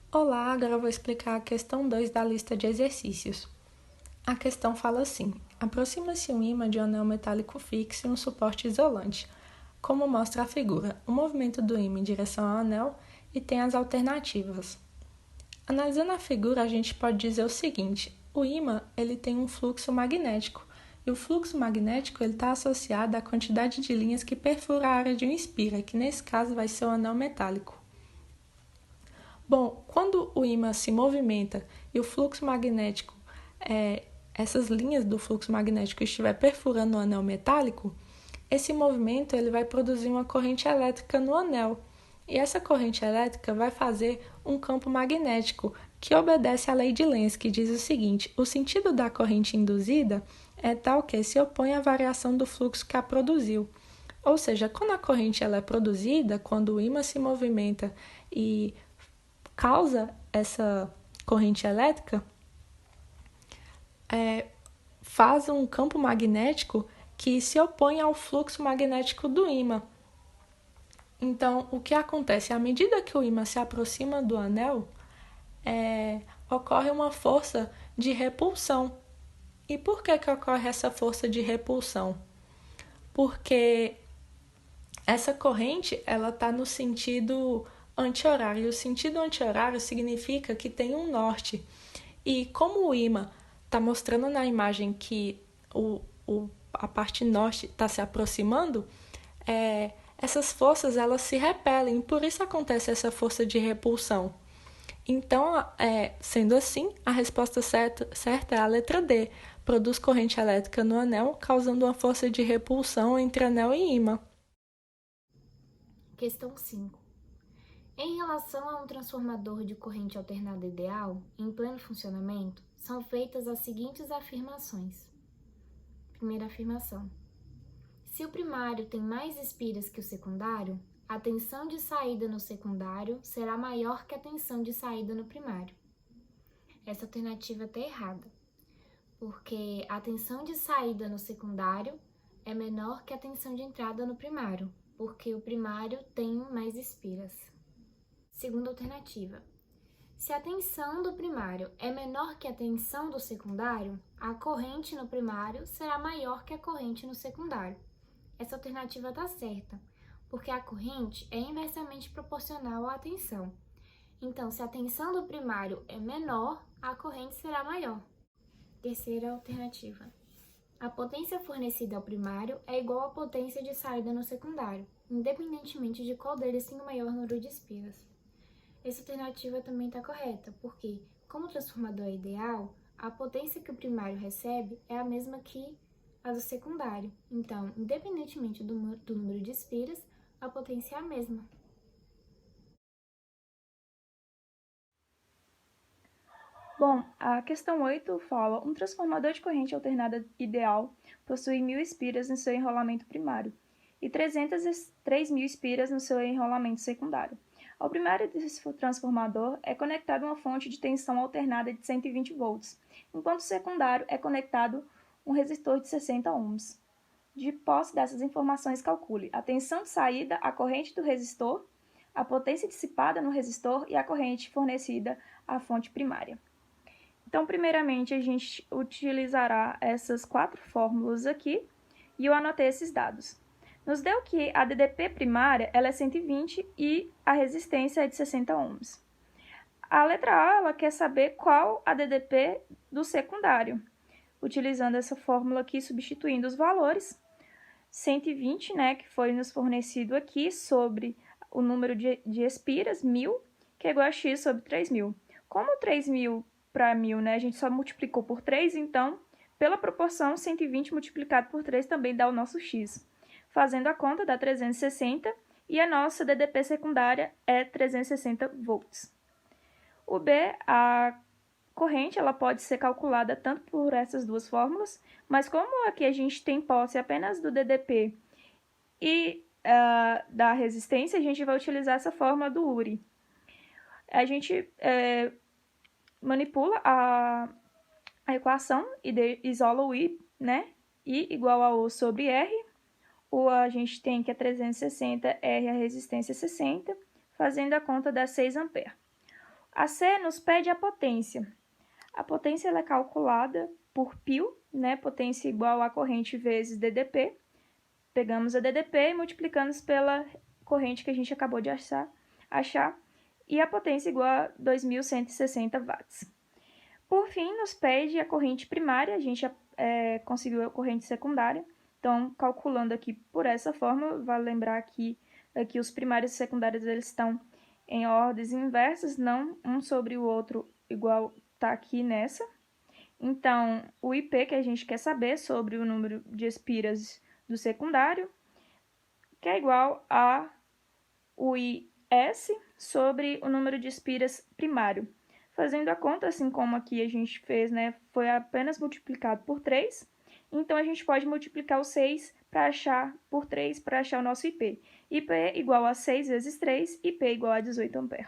Olá, agora eu vou explicar a questão 2 da lista de exercícios. A questão fala assim: aproxima-se um ímã de um anel metálico fixo e um suporte isolante. Como mostra a figura, o movimento do ímã em direção ao anel e tem as alternativas. Analisando a figura, a gente pode dizer o seguinte: o ímã ele tem um fluxo magnético, e o fluxo magnético está associado à quantidade de linhas que perfura a área de um espira, que nesse caso vai ser o anel metálico. Bom, quando o ímã se movimenta e o fluxo magnético, essas linhas do fluxo magnético estiver perfurando o anel metálico, esse movimento ele vai produzir uma corrente elétrica no anel. E essa corrente elétrica vai fazer um campo magnético que obedece à lei de Lenz, que diz o seguinte: o sentido da corrente induzida é tal que se opõe à variação do fluxo que a produziu. Ou seja, quando a corrente ela é produzida, quando o ímã se movimenta e causa essa corrente elétrica, faz um campo magnético que se opõe ao fluxo magnético do ímã. Então, o que acontece? À medida que o ímã se aproxima do anel, ocorre uma força de repulsão. E por que ocorre essa força de repulsão? Porque essa corrente ela está no sentido anti-horário. E o sentido anti-horário significa que tem um norte. E como o ímã está mostrando na imagem que a parte norte está se aproximando, essas forças elas se repelem, por isso acontece essa força de repulsão. Então, sendo assim, a resposta certa é a letra D. Produz corrente elétrica no anel, causando uma força de repulsão entre anel e ímã. Questão 5. Em relação a um transformador de corrente alternada ideal, em pleno funcionamento, são feitas as seguintes afirmações. Primeira afirmação: se o primário tem mais espiras que o secundário, a tensão de saída no secundário será maior que a tensão de saída no primário. Essa alternativa está errada, porque a tensão de saída no secundário é menor que a tensão de entrada no primário, porque o primário tem mais espiras. Segunda alternativa: se a tensão do primário é menor que a tensão do secundário, a corrente no primário será maior que a corrente no secundário. Essa alternativa está certa, porque a corrente é inversamente proporcional à tensão. Então, se a tensão do primário é menor, a corrente será maior. Terceira alternativa: a potência fornecida ao primário é igual à potência de saída no secundário, independentemente de qual deles tem o maior número de espiras. Essa alternativa também está correta, porque, como o transformador é ideal, a potência que o primário recebe é a mesma que a do secundário. Então, independentemente do número de espiras, a potência é a mesma. Bom, a questão 8 fala: um transformador de corrente alternada ideal possui 1.000 espiras no seu enrolamento primário e 3.000 espiras no seu enrolamento secundário. Ao primário desse transformador é conectada uma fonte de tensão alternada de 120 volts, enquanto o secundário é conectado um resistor de 60 ohms. De posse dessas informações, calcule a tensão de saída, a corrente do resistor, a potência dissipada no resistor e a corrente fornecida à fonte primária. Então, primeiramente, a gente utilizará essas 4 fórmulas aqui e eu anotei esses dados. Nos deu que a DDP primária ela é 120 e a resistência é de 60 ohms. A letra A ela quer saber qual a DDP do secundário. Utilizando essa fórmula aqui, substituindo os valores, 120, né, que foi nos fornecido aqui, sobre o número de espiras, 1.000, que é igual a x sobre 3.000. Como 3.000 para 1.000, né, a gente só multiplicou por 3, então, pela proporção, 120 multiplicado por 3 também dá o nosso x. Fazendo a conta, dá 360, e a nossa DDP secundária é 360 volts. O B, a corrente, ela pode ser calculada tanto por essas duas fórmulas, mas como aqui a gente tem posse apenas do DDP e da resistência, a gente vai utilizar essa fórmula do URI. A gente manipula a equação e isola o I, né? I igual a O sobre R. O a gente tem que é 360, R a resistência é 60, fazendo a conta dá 6 A. A C nos pede a potência. A potência ela é calculada por π, né? Potência igual a corrente vezes DDP. Pegamos a DDP e multiplicamos pela corrente que a gente acabou de achar e a potência igual a 2.160 watts. Por fim, nos pede a corrente primária, a gente conseguiu a corrente secundária. Então, calculando aqui por essa forma, vale lembrar que aqui os primários e secundários eles estão em ordens inversas, não um sobre o outro igual está aqui nessa. Então, o IP que a gente quer saber sobre o número de espiras do secundário, que é igual a o IS sobre o número de espiras primário. Fazendo a conta, assim como aqui a gente fez, né, foi apenas multiplicado por 3, então a gente pode multiplicar o 6 por 3 para achar o nosso IP. IP igual a 6 vezes 3, IP igual a 18 ampere.